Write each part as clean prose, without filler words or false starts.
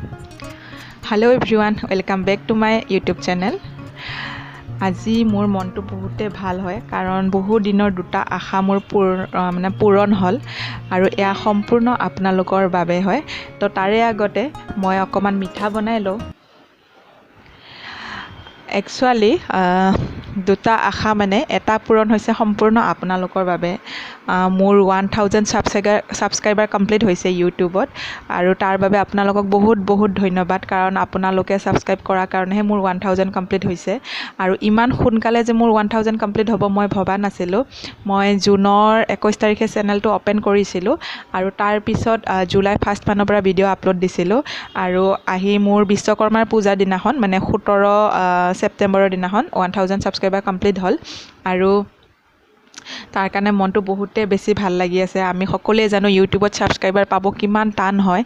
Hello everyone, welcome back to my YouTube channel. আজি মোৰ মনটো বহুতে ভাল হয় কাৰণ বহু দিনৰ দুটা আশা মোৰ পূৰণ হ'ল আৰু এয়া সম্পূৰ্ণ আপোনালোকৰ বাবে হয়। তো তাৰে আগতে মই অকমান মিঠা বনাই লওঁ। একচুয়ালি দুটা আশা মানে এটা পূৰণ হৈছে সম্পূৰ্ণ আপোনালোকৰ বাবে। মোৰ 1000 ছাবস্ক্ৰাইবাৰ কমপ্লিট হৈছে ইউটিউবত আৰু তাৰ বাবে আপোনালোকক বহুত বহুত ধন্যবাদ কাৰণ আপোনালোকে ছাবস্ক্ৰাইব কৰাৰ কাৰণেহে মোৰ 1000 কমপ্লিট হৈছে আৰু ইমান সোনকালে যে মোৰ 1000 কমপ্লিট হ'ব মই ভবা নাছিলোঁ। মই জুনৰ 21 তাৰিখে চেনেলটো অপেন কৰিছিলোঁ আৰু তাৰ পিছত জুলাই 1 মানৰ পৰা ভিডিঅ' আপলোড দিছিলোঁ আৰু আহি মোৰ বিশ্বকৰ্মাৰ পূজাৰ দিনাখন মানে 17 ছেপ্টেম্বৰৰ দিনাখন 1000 ছাবস্ক্ৰাইবাৰ কমপ্লিট হ'ল আৰু তাৰ কাৰণে মনটো বহুতে বেছি ভাল লাগি আছে। আমি সকলোৱে জানো ইউটিউবত ছাবস্ক্ৰাইবাৰ পাব কিমান টান হয়।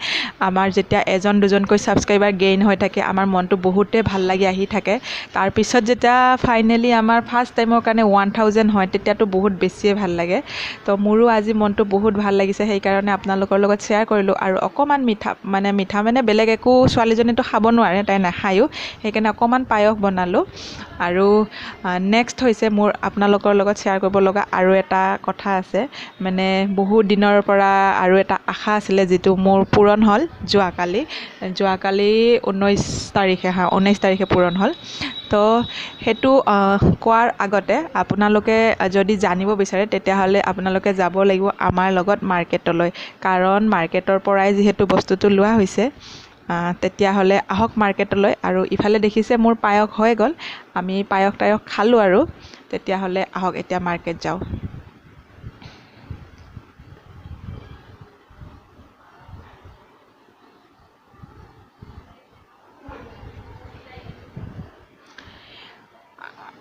আমাৰ যেতিয়া এজন দুজনকৈ ছাবস্ক্ৰাইবাৰ গেইন হৈ থাকে আমাৰ মনটো বহুতে ভাল লাগি আহি থাকে। তাৰপিছত যেতিয়া ফাইনেলি আমাৰ ফাৰ্ষ্ট টাইমৰ কাৰণে 1000 হয় তেতিয়াতো বহুত বেছিয়ে ভাল লাগে। তো মোৰো আজি মনটো বহুত ভাল লাগিছে, সেইকাৰণে আপোনালোকৰ লগত শ্বেয়াৰ কৰিলোঁ আৰু অকণমান মিঠা মানে বেলেগ একো ছোৱালীজনীতো খাব নোৱাৰে, তাই নাখায়ো, সেইকাৰণে অকণমান পায়স বনালোঁ। আৰু নেক্সট হৈছে মোৰ আপোনালোকৰ লগত শ্বেয়াৰ কৰিব লগা আৰু এটা কথা আছে, মানে বহুত দিনৰ পৰা আৰু এটা আশা আছিলে যিটো মোৰ পূৰণ হ'ল যোৱাকালি 19 তাৰিখে পূৰণ হ'ল। তো সেইটো কোৱাৰ আগতে আপোনালোকে যদি জানিব বিচাৰে তেতিয়াহ'লে আপোনালোকে যাব লাগিব আমাৰ লগত মাৰ্কেটলৈ, কাৰণ মাৰ্কেটৰ পৰাই যিহেতু বস্তুটো লোৱা হৈছে। তেতিয়াহ'লে আহক মাৰ্কেটলৈ। আৰু ইফালে দেখিছে মোৰ পায়স হৈ গ'ল, আমি পায়স খালোঁ আৰু তেতিয়াহ'লে আহক এতিয়া মাৰ্কেট যাওঁ।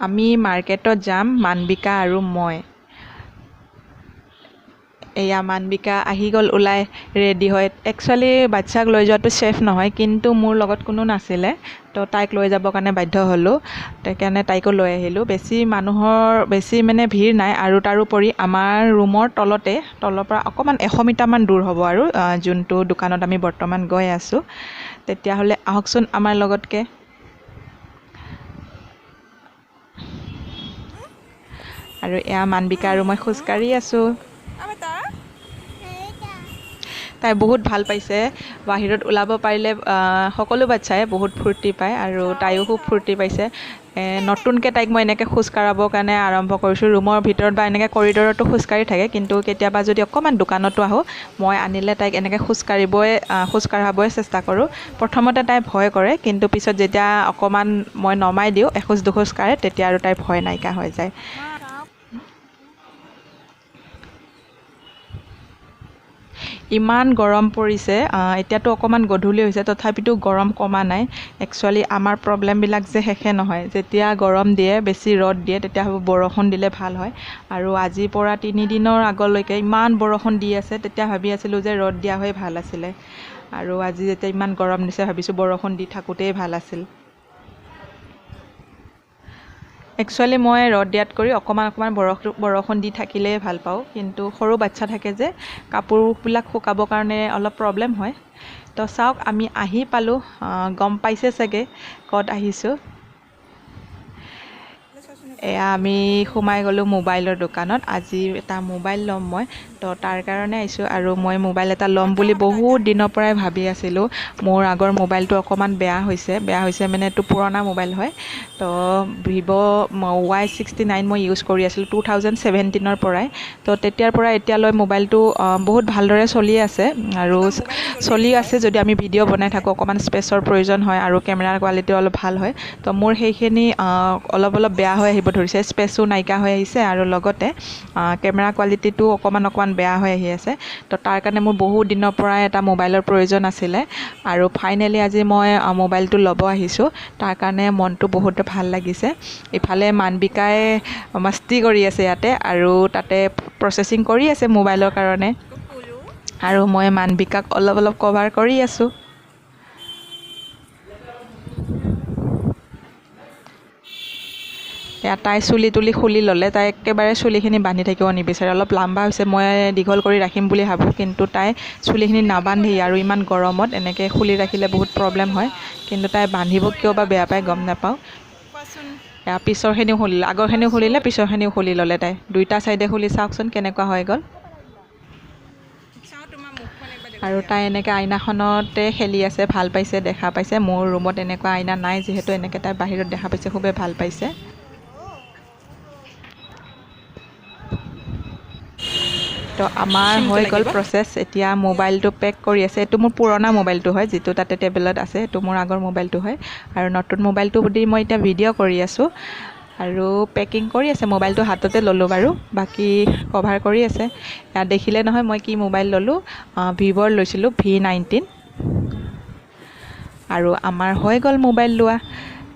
আমি মাৰ্কেটত যাম, মানবিকা আৰু মই। এয়া মানবিকা আহি গ'ল ওলাই ৰেডি হয়। একচুৱেলি বাচ্ছাক লৈ যোৱাটো ছেফ নহয়, কিন্তু মোৰ লগত কোনো নাছিলে তো তাইক লৈ যাবৰ কাৰণে বাধ্য হ'লোঁ, সেইকাৰণে তাইকো লৈ আহিলোঁ। বেছি মানে ভিৰ নাই আৰু তাৰোপৰি আমাৰ ৰুমৰ তলৰ পৰা অকণমান 100 মিটাৰমান দূৰ হ'ব আৰু যোনটো দোকানত আমি বৰ্তমান গৈ আছোঁ। তেতিয়াহ'লে আহকচোন আমাৰ লগতকে। আৰু এয়া মানবিকা আৰু মই খোজকাঢ়ি আছোঁ। তাই বহুত ভাল পাইছে, বাহিৰত ওলাব পাৰিলে সকলো বাচ্ছাই বহুত ফূৰ্তি পায় আৰু তাইও খুব ফূৰ্তি পাইছে। নতুনকৈ তাইক মই এনেকৈ খোজ কাঢ়াবৰ কাৰণে আৰম্ভ কৰিছোঁ। ৰুমৰ ভিতৰত বা এনেকৈ কৰিডৰতো খোজকাঢ়ি থাকে, কিন্তু কেতিয়াবা যদি অকণমান দোকানতো আহোঁ মই আনিলে তাইক এনেকৈ খোজ কাঢ়াবই চেষ্টা কৰোঁ। প্ৰথমতে তাই ভয় কৰে, কিন্তু পিছত যেতিয়া অকণমান মই নমাই দিওঁ, এখোজ দুখোজ কাঢ়ে, তেতিয়া আৰু তাইৰ ভয় নাইকিয়া হৈ যায়। ইমান গৰম পৰিছে, এতিয়াতো অকণমান গধূলি হৈছে তথাপিতো গৰম কমা নাই। একচুৱেলি আমাৰ প্ৰব্লেমবিলাক যে শেষে নহয়। যেতিয়া গৰম দিয়ে, বেছি ৰ'দ দিয়ে, তেতিয়া বৰষুণ দিলে ভাল হয়। আৰু আজিৰ পৰা 3 দিনৰ আগলৈকে ইমান বৰষুণ দি আছে, তেতিয়া ভাবি আছিলোঁ যে ৰ'দ দিয়া হৈ ভাল আছিলে। আৰু আজি যেতিয়া ইমান গৰম দিছে ভাবিছোঁ বৰষুণ দি থাকোঁতেই ভাল আছিল। একচুৱেলি মই ৰ'দ দিয়াত কৰি অকণমান বৰষুণ দি থাকিলেই ভাল পাওঁ, কিন্তু সৰু বাচ্ছা থাকে যে কাপোৰবিলাক শুকাবৰ কাৰণে অলপ প্ৰব্লেম হয়। তো চাওক আমি আহি পালোঁ, গম পাইছে চাগে ক'ত আহিছোঁ। এয়া আমি সোমাই গ'লোঁ মোবাইলৰ দোকানত। আজি এটা মোবাইল ল'ম মই, তো তাৰ কাৰণে আহিছোঁ। আৰু মই মোবাইল এটা ল'ম বুলি বহুত দিনৰ পৰাই ভাবি আছিলোঁ। মোৰ আগৰ মোবাইলটো অকণমান বেয়া হৈছে মানে এইটো পুৰণা মোবাইল হয়। তো ভিভ' Y69 মই ইউজ কৰি আছিলোঁ 2017ৰ পৰাই। তো তেতিয়াৰ পৰা এতিয়ালৈ মোবাইলটো বহুত ভালদৰে চলি আছে আৰু চলি আছে যদি আমি ভিডিঅ' বনাই থাকোঁ, অকণমান স্পেচৰ প্ৰয়োজন হয় আৰু কেমেৰাৰ কোৱালিটি অলপ ভাল হয়। তো মোৰ সেইখিনি অলপ বেয়া হৈ আহিব ধৰিছে, স্পেচো নাইকিয়া হৈ আহিছে আৰু লগতে কেমেৰা কোৱালিটিটো অকণমান বেয়া হৈ আহি আছে। তো তাৰ কাৰণে মোৰ বহুত দিনৰ পৰাই এটা মোবাইলৰ প্ৰয়োজন আছিলে আৰু ফাইনেলি আজি মই মোবাইলটো ল'ব আহিছোঁ। তাৰ কাৰণে মনটো বহুত ভাল লাগিছে। ইফালে মানবিকাই মস্তি কৰি আছে ইয়াতে আৰু তাতে প্ৰচেছিং কৰি আছে মোবাইলৰ কাৰণে, আৰু মই মানবিকাক অলপ কভাৰ কৰি আছোঁ। তাই চুলি তুলি খুলি ল'লে তাই একেবাৰে চুলিখিনি বান্ধি থাকিব নিবিচাৰে অলপ লাম্বা হৈছে মই দীঘল কৰি ৰাখিম বুলি ভাবোঁ কিন্তু তাই চুলিখিনি নাবান্ধি আৰু ইমান গৰমত এনেকৈ খুলি ৰাখিলে বহুত প্ৰব্লেম হয় কিন্তু তাই বান্ধিব কিয় বা বেয়া পায় গম নাপাওঁ পিছৰখিনিও খুলিলে আগৰখিনিও খুলিলে পিছৰখিনিও খুলি ল'লে তাই দুইটা চাইডে খুলি চাওকচোন কেনেকুৱা হৈ গ'ল আৰু তাই এনেকৈ আইনাখনতে খেলি আছে ভাল পাইছে দেখা পাইছে মোৰ ৰুমত এনেকুৱা আইনা নাই যিহেতু এনেকৈ তাই বাহিৰত দেখা পাইছে খুবেই ভাল পাইছে তো আমাৰ হৈ গ'ল প্ৰচেছ এতিয়া মোবাইলটো পেক কৰি আছে এইটো মোৰ পুৰণা মোবাইলটো হয় যিটো তাতে টেবলেট আছে এইটো মোৰ আগৰ মোবাইলটো হয় আৰু নতুন মোবাইলটো দি মই এতিয়া ভিডিঅ' কৰি আছোঁ আৰু পেকিং কৰি আছে মোবাইলটো হাততে ল'লোঁ বাৰু বাকী কভাৰ কৰি আছে ইয়াত দেখিলে নহয় মই কি মোবাইল ল'লোঁ ভিভ'ৰ লৈছিলোঁ V19 আৰু আমাৰ হৈ গ'ল মোবাইল লোৱা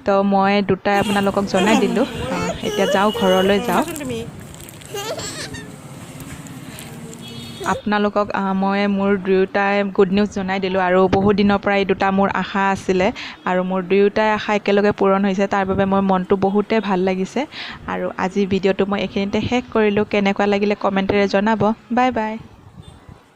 তো মই দুটাই আপোনালোকক জনাই দিলোঁ এতিয়া যাওঁ ঘৰলৈ যাওঁ আপোনালোকক মই মোৰ দুয়োটাই গুড নিউজ জনাই দিলোঁ আৰু বহুত দিনৰ পৰা এই দুটা মোৰ আশা আছিলে আৰু মোৰ দুয়োটাই আশা একেলগে পূৰণ হৈছে তাৰ বাবে মোৰ মনটো বহুতেই ভাল লাগিছে আৰু আজি ভিডিঅ'টো মই এইখিনিতে শেষ কৰিলোঁ কেনেকুৱা লাগিলে কমেণ্টেৰে জনাব বাই বাই